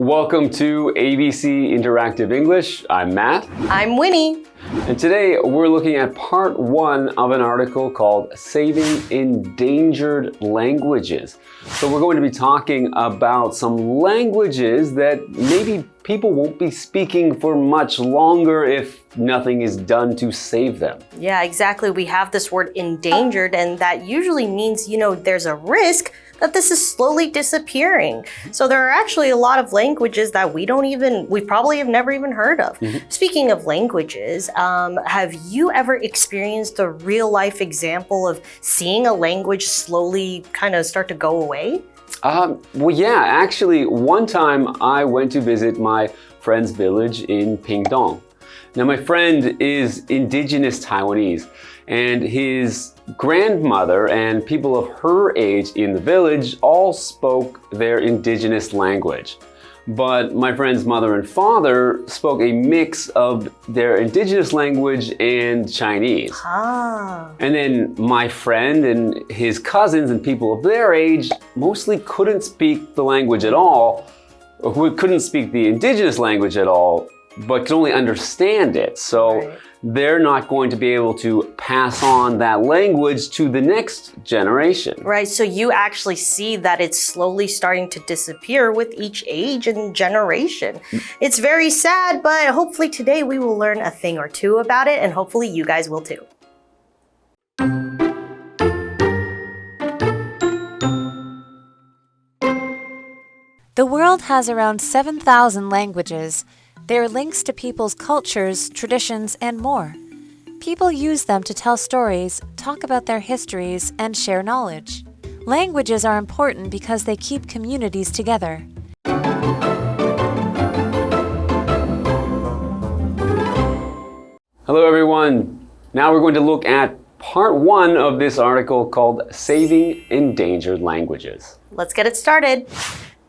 Welcome to ABC Interactive English. I'm Matt. I'm Winnie. And today we're looking at part 1 of an article called Saving Endangered Languages. So we're going to be talking about some languages that maybe people won't be speaking for much longer if nothing is done to save them. Yeah, exactly. We have this word endangered, and that usually means, there's a risk that this is slowly disappearing. So there are actually a lot of languages that we probably have never even heard of. Speaking of languages, have you ever experienced a real life example of seeing a language slowly kind of start to go away? Well, yeah, actually, one time I went to visit my friend's village in Pingdong. Now, my friend is indigenous Taiwanese, and his grandmother and people of her age in the village all spoke their indigenous language. But my friend's mother and father spoke a mix of their indigenous language and Chinese. And then my friend and his cousins and people of their age mostly couldn't speak the language at all, or who couldn't speak the indigenous language at all, but could only understand it. So they're not going to be able to pass on that language to the next generation. Right, so you actually see that it's slowly starting to disappear with each age and generation. It's very sad, but hopefully today we will learn a thing or two about it, and hopefully you guys will too. The world has around 7,000 languages. They are links to people's cultures, traditions, and more. People use them to tell stories, talk about their histories, and share knowledge. Languages are important because they keep communities together. Hello, everyone. Now we're going to look at part 1 of this article called Saving Endangered Languages. Let's get it started.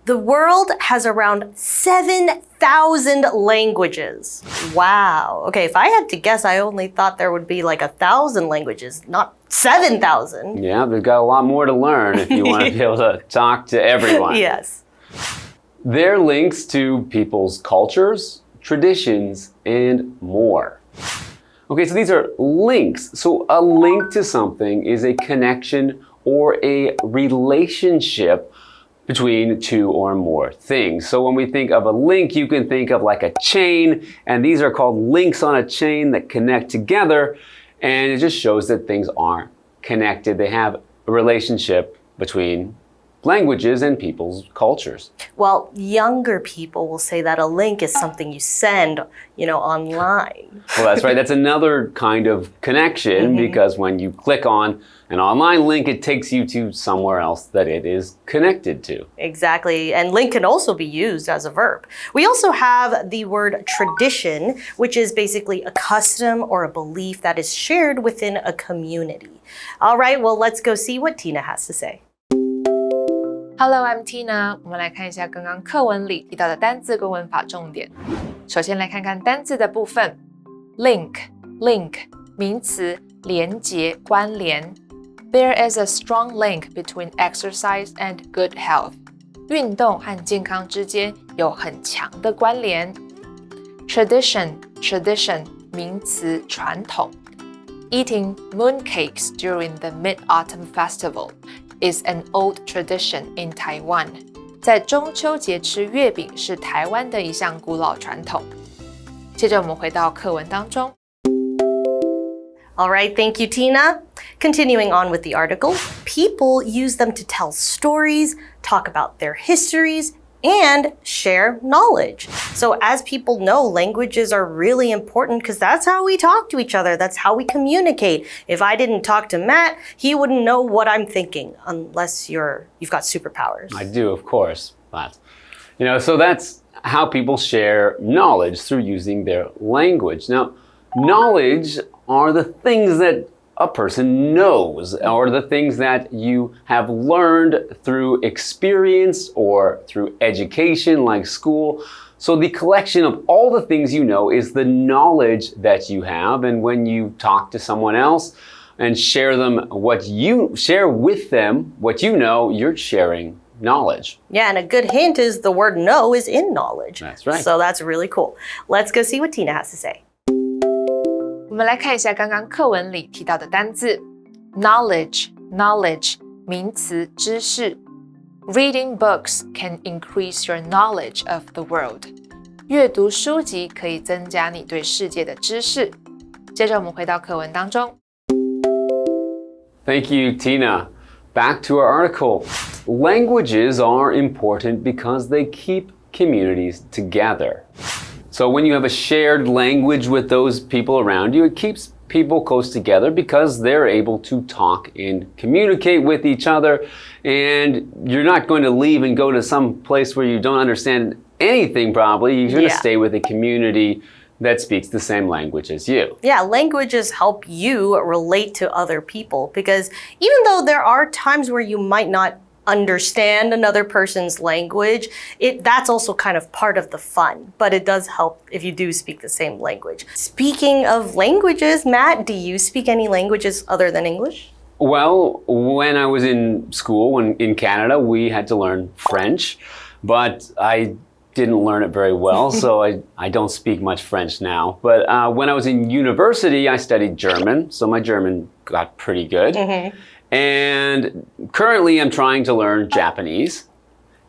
The world has around 7,000 languages. Wow. Okay, if I had to guess, I only thought there would be like 1,000 languages, not 7,000. Yeah, they've got a lot more to learn if you want to be able to talk to everyone. Yes. They're links to people's cultures, traditions, and more. Okay, so these are links. So a link to something is a connection or a relationship between two or more things. So when we think of a link, you can think of like a chain, and these are called links on a chain that connect together, and it just shows that things are connected. They have a relationship between languages and people's cultures. Well, younger people will say that a link is something you send, online. Well, that's right. That's another kind of connection because when you click on an online link, it takes you to somewhere else that it is connected to. Exactly. And link can also be used as a verb. We also have the word tradition, which is basically a custom or a belief that is shared within a community. All right, well, let's go see what Tina has to say. Hello, I'm Tina. 我们来看一下刚刚课文里提到的单字跟文法重点。首先来看看单字的部分。Link 名词，连结、关联。There is a strong link between exercise and good health. 运动和健康之间有很强的关联。Tradition 名词，传统。Eating mooncakes during the Mid-Autumn Festival is an old tradition in Taiwan. 在中秋节吃月饼是台湾的一项古老传统。接着我们回到课文当中。All right, thank you, Tina. Continuing on with the article, people use them to tell stories, talk about their histories, and share knowledge. So as people know, languages are really important because that's how we talk to each other. That's how we communicate. If I didn't talk to Matt, he wouldn't know what I'm thinking unless you've got superpowers. I do, of course, but so that's how people share knowledge through using their language. Now, knowledge are the things that a person knows, or the things that you have learned through experience or through education like school. So the collection of all the things you know is the knowledge that you have, and when you talk to someone else and share with them what you know, you're sharing knowledge. Yeah, and a good hint is the word know is in knowledge. That's right. So that's really cool. Let's go see what Tina has to say. 我们来看一下刚刚课文里提到的单字 knowledge 名词知识 Reading books can increase your knowledge of the world. 阅读书籍可以增加你对世界的知识。接着我们回到课文当中。Thank you, Tina. Back to our article. Languages are important because they keep communities together. So when you have a shared language with those people around you, it keeps people close together because they're able to talk and communicate with each other, and you're not going to leave and go to some place where you don't understand anything probably. You're going to stay with a community that speaks the same language as you. Yeah, languages help you relate to other people because even though there are times where you might not understand another person's language, that's also kind of part of the fun, but it does help if you do speak the same language. Speaking of languages, Matt, do you speak any languages other than English? Well, when I was in school in Canada, we had to learn French, but I didn't learn it very well, so I don't speak much French now. But when I was in university, I studied German, so my German got pretty good. And currently I'm trying to learn Japanese.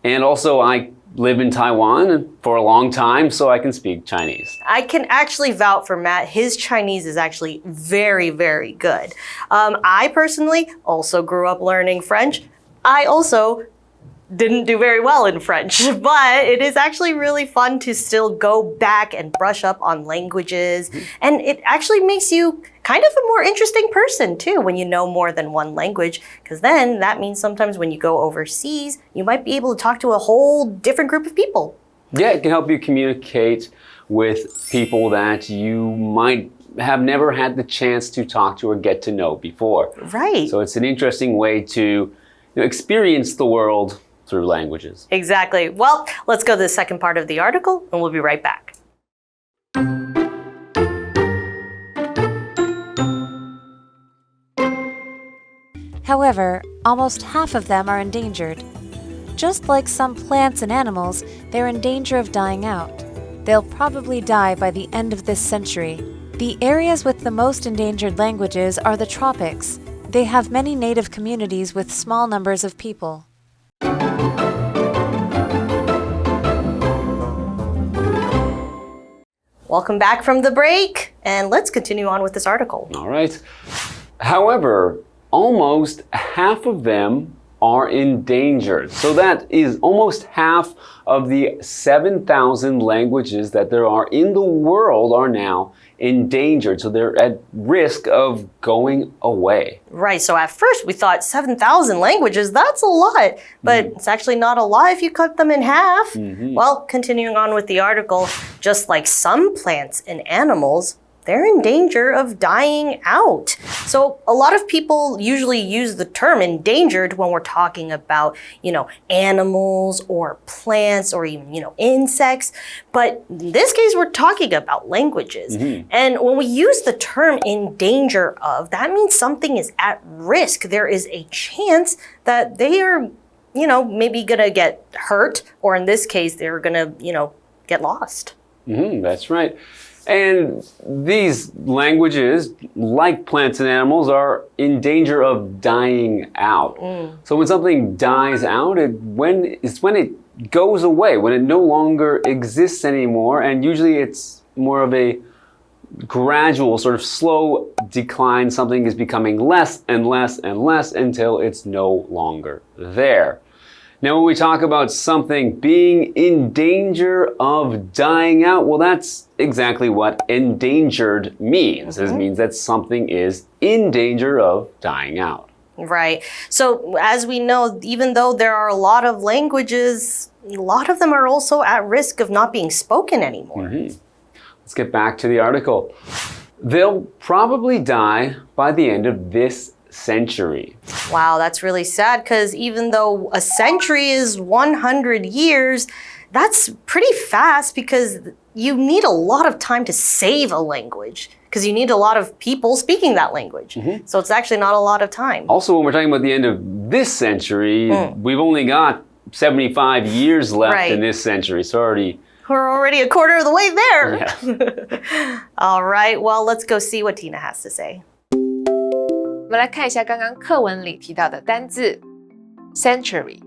And also I live in Taiwan for a long time, so I can speak Chinese. I can actually vouch for Matt. His Chinese is actually very, very good. I personally also grew up learning French. I also didn't do very well in French, but it is actually really fun to still go back and brush up on languages. And it actually makes you kind of a more interesting person too when you know more than one language, because then that means sometimes when you go overseas, you might be able to talk to a whole different group of people. Yeah, it can help you communicate with people that you might have never had the chance to talk to or get to know before. Right. So it's an interesting way to experience the world through languages. Exactly. Well, let's go to the second part of the article and we'll be right back. However, almost half of them are endangered. Just like some plants and animals, they're in danger of dying out. They'll probably die by the end of this century. The areas with the most endangered languages are the tropics. They have many native communities with small numbers of people. Welcome back from the break, and let's continue on with this article. All right. However, almost half of them are endangered. So that is almost half of the 7,000 languages that there are in the world are now endangered. So they're at risk of going away. Right, so at first we thought 7,000 languages, that's a lot, but it's actually not a lot if you cut them in half. Well, continuing on with the article, just like some plants and animals, they're in danger of dying out. So a lot of people usually use the term endangered when we're talking about, animals or plants or even, insects. But in this case, we're talking about languages. And when we use the term in danger of, that means something is at risk. There is a chance that they are, maybe gonna get hurt, or in this case, they're gonna, get lost. That's right. And these languages, like plants and animals, are in danger of dying out. So when something dies out, it's when it goes away, when it no longer exists anymore, and usually it's more of a gradual, sort of slow decline. Something is becoming less and less and less until it's no longer there. Now, when we talk about something being in danger of dying out, well, that's exactly what endangered means. It means that something is in danger of dying out. Right. So as we know, even though there are a lot of languages, a lot of them are also at risk of not being spoken anymore. Let's get back to the article. They'll probably die by the end of this century. Wow, that's really sad because even though a century is 100 years, that's pretty fast because you need a lot of time to save a language because you need a lot of people speaking that language. So it's actually not a lot of time. Also, when we're talking about the end of this century, we've only got 75 years left Right. in this century. So We're already a quarter of the way there. yeah. All right, well, let's go see what Tina has to say. 我们来看一下刚刚课文里提到的单字 century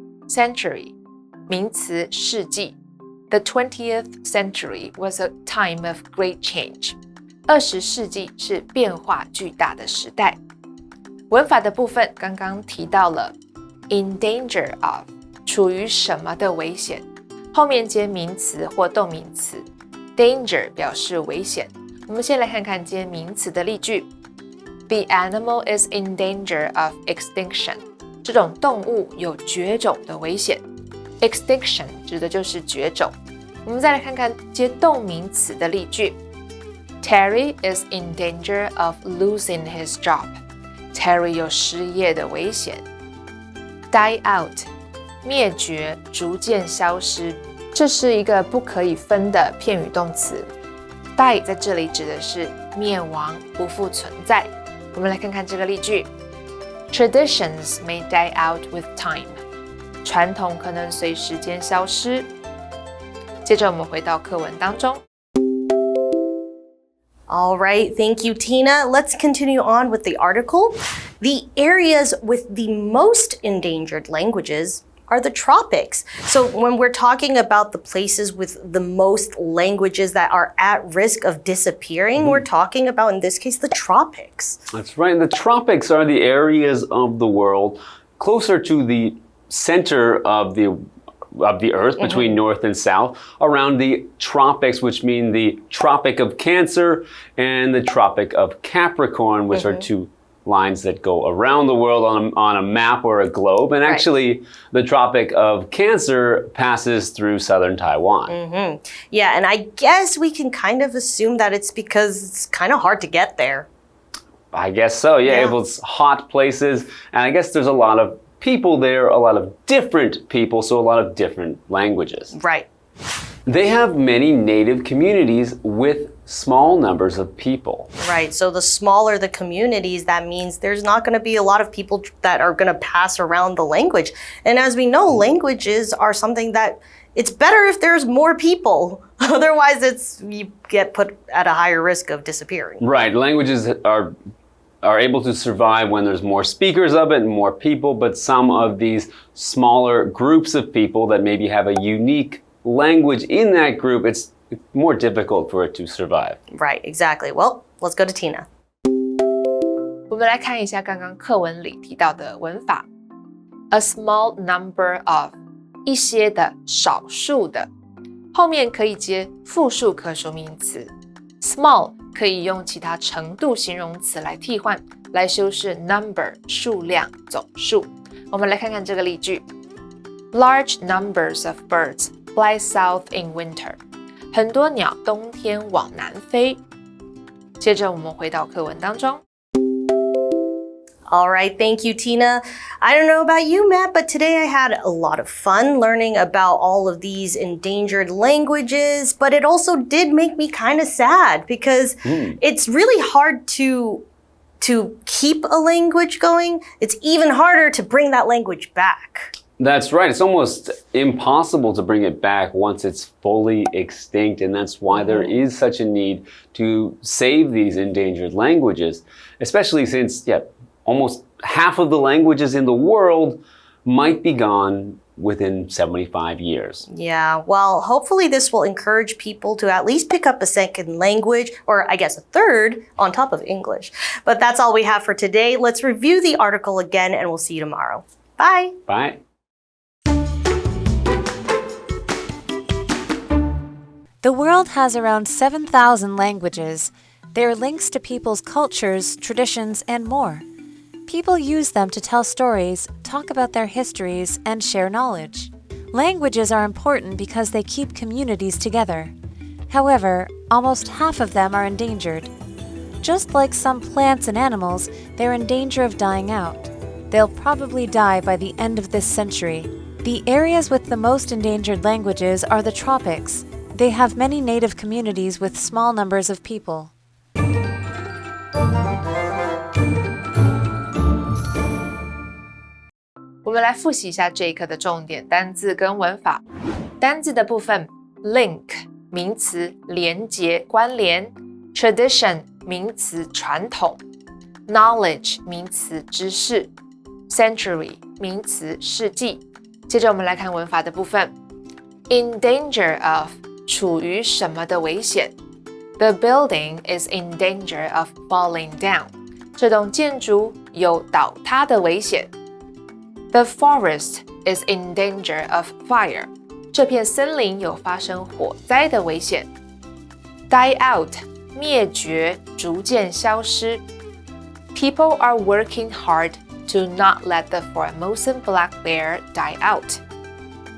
名词世纪 The 20th century was a time of great change 20世纪是变化巨大的时代。文法的部分刚刚提到了 in danger of 处于什么的危险，后面接名词或动名词 danger 表示危险。我们先来看看接名词的例句。The animal is in danger of extinction. 这种动物有绝种的危险。Extinction 指的就是绝种。我们再来看看接动名词的例句。Terry is in danger of losing his job. Terry 有失业的危险。Die out 灭绝，逐渐消失。这是一个不可以分的片语动词。Die 在这里指的是灭亡，不复存在。我们来看看这个例句 Traditions may die out with time 传统可能随时间消失。接着我们回到课文当中。 All right, thank you, Tina. Let's continue on with the article. The areas with the most endangered languages are the tropics. So when we're talking about the places with the most languages that are at risk of disappearing, we're talking about, in this case, the tropics. That's right. The tropics are the areas of the world closer to the center of the Earth, between North and South, around the tropics, which mean the Tropic of Cancer and the Tropic of Capricorn, which are two lines that go around the world on a map or a globe. And actually, the Tropic of Cancer passes through southern Taiwan. Yeah, and I guess we can kind of assume that it's because it's kind of hard to get there. I guess so, yeah. If it's hot places, and I guess there's a lot of people there, a lot of different people, so a lot of different languages. Right. They have many native communities with small numbers of people. Right, so the smaller the communities, that means there's not going to be a lot of people that are going to pass around the language. And as we know, languages are something that it's better if there's more people. Otherwise, you get put at a higher risk of disappearing. Right, languages are able to survive when there's more speakers of it and more people, but some of these smaller groups of people that maybe have a unique language in that group, it's more difficult for it to survive. Right, exactly. Well, let's go to Tina. 我们来看一下刚刚课文里提到的文法 A small number of 一些的少数的后面可以接复数可数名词 Small 可以用其他程度形容词来替换来修饰 number 数量总数我们来看看这个例句 Large numbers of birds fly south in winter 很多鸟冬天往南飞接着我们回到课文当中All right, thank you, Tina. I don't know about you, Matt, but today I had a lot of fun learning about all of these endangered languages, but it also did make me kind of sad because it's really hard to keep a language going. It's even harder to bring that language back. That's right. It's almost impossible to bring it back once it's fully extinct, and that's why there is such a need to save these endangered languages, especially since, almost half of the languages in the world might be gone within 75 years. Yeah, well, hopefully this will encourage people to at least pick up a second language, or I guess a third, on top of English. But that's all we have for today. Let's review the article again, and we'll see you tomorrow. Bye. Bye. The world has around 7,000 languages. They are links to people's cultures, traditions, and more. People use them to tell stories, talk about their histories, and share knowledge. Languages are important because they keep communities together. However, almost half of them are endangered. Just like some plants and animals, they're in danger of dying out. They'll probably die by the end of this century. The areas with the most endangered languages are the tropics. They have many native communities with small numbers of people. 们来复习一下这一课的重点单字跟文法。单字的部分 ，link 名词连结关联 ，tradition 名词传统 ，knowledge 名词知识 ，century 名词世纪。接着我们来看文法的部分 ，in danger of 处于什么的危险 ，the building is in danger of falling down。这栋建筑有倒塌的危险。The forest is in danger of fire。这片森林有发生火灾的危险。Die out， 灭绝，逐渐消失。People are working hard to not let the Formosan black bear die out。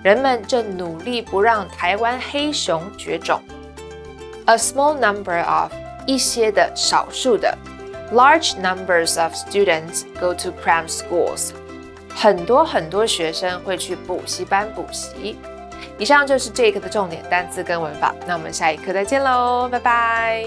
人们正努力不让台湾黑熊绝种。A small number of， 一些的，少数的。Large numbers of students go to cram schools。很多学生会去补习班补习。以上就是这一课的重点单字跟文法，那我们下一课再见喽，拜拜。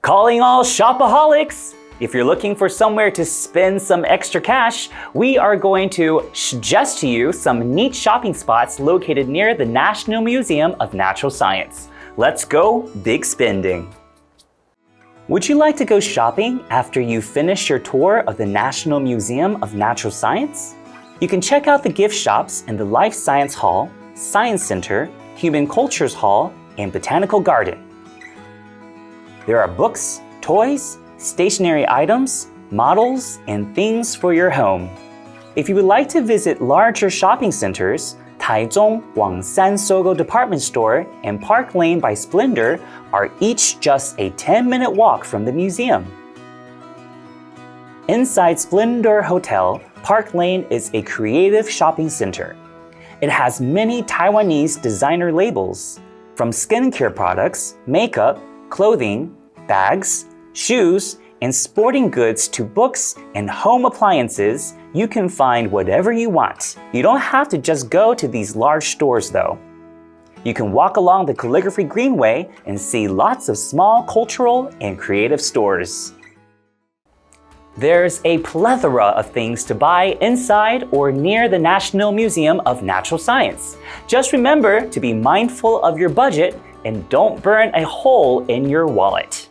Calling all shopaholics! If you're looking for somewhere to spend some extra cash, we are going to suggest to you some neat shopping spots located near the National Museum of Natural Science. Let's go big spending! Would you like to go shopping after you finish your tour of the National Museum of Natural Science? You can check out the gift shops in the Life Science Hall, Science Center, Human Cultures Hall, and Botanical Garden. There are books, toys, stationery items, models, and things for your home. If you would like to visit larger shopping centers, Taichung Wangsan Sogo Department Store and Park Lane by Splendor are each just a 10-minute walk from the museum. Inside Splendor Hotel, Park Lane is a creative shopping center. It has many Taiwanese designer labels. From skincare products, makeup, clothing, bags, shoes, and sporting goods to books and home appliances, you can find whatever you want. You don't have to just go to these large stores though. You can walk along the Calligraphy Greenway and see lots of small cultural and creative stores. There's a plethora of things to buy inside or near the National Museum of Natural Science. Just remember to be mindful of your budget and don't burn a hole in your wallet.